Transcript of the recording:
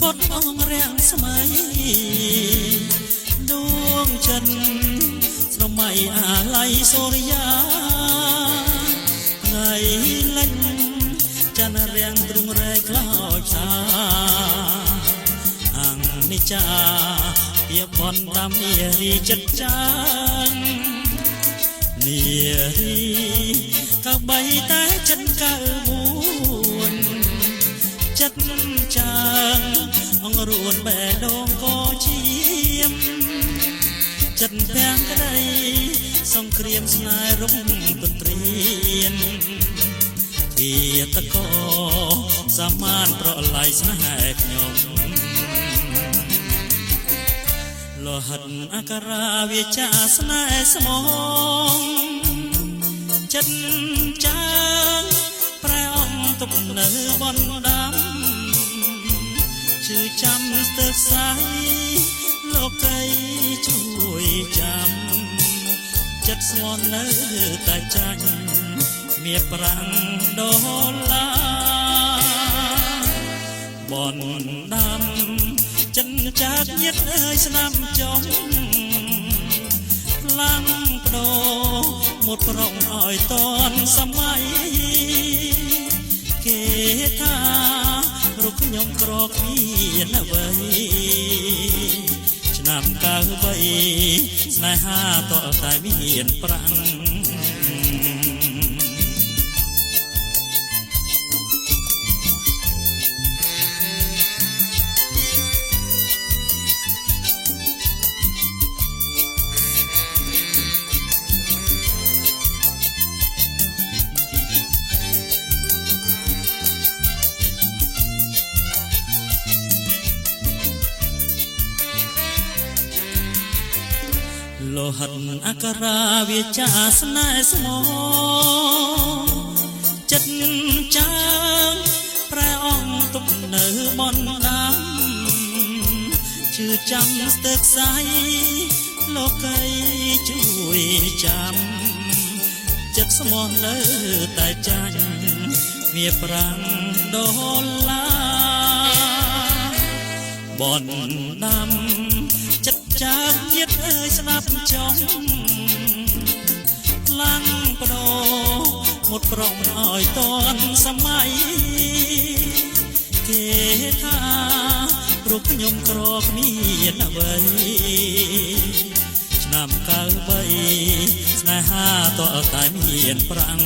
ពតអងរាំងស្មៃដួងចិនស្រមៃអាឡ័យសូរិយាថ្ងៃលិញច័ន្ទរាំងទ្រុងរែកខ្លោចផ្សាអង្គនិច្ចាជាបនដាំនារីចិត្តចាងនារីក៏បីតែចិនកើមួនចិត្តចាងអងរួនបែដងក៏ឈាមចិត្តទាំងក្តីសង្គ្រាមស្នេហ៍រុំទន្ទ្រានពីតកោសាមានប្រឡ័យស្នេហ៍ខ្ញុំលោហិតអក្សរាវាចាស្នេហ៍ស្មងចិត្តចាងប្រែអង្គទុកនៅបនដាំជឿចាំស្ទើរស្សាយលោកីជួយចាំចិត្តស្មន់នៅតែចាញ់មៀប្រាំងដុល្លារបនដាំចិនចាកញាតអើយស្នាមចុងខ្លាំងបដោmộtប្រងឲ្យតនសម័យគេថារូបខ្ញុំក្រគ្មានអ្វីឆ្នាំ93ស្នេហាតតែមានប្រាំងលោហិតអក្សរាវាចាស្នេហ៍ស្មោចិត្តចាងប្រែអង្គទុកនៅបនដាំជឿចាំស្ទើរខ្សែលោកីជួយចាំចិត្តស្មោះនៅតែចាញ់វាប្រាំងដុល្លារបនដាំចាកញាតអើយស្ដាប់ចង់ខ្លាំងបដោmộtប្រងឲ្យតនសម័យគេថារូបខ្ញុំក្រគ្មានអ្វីឆ្នាំ93ស្នេហាតតែមានប្រាំង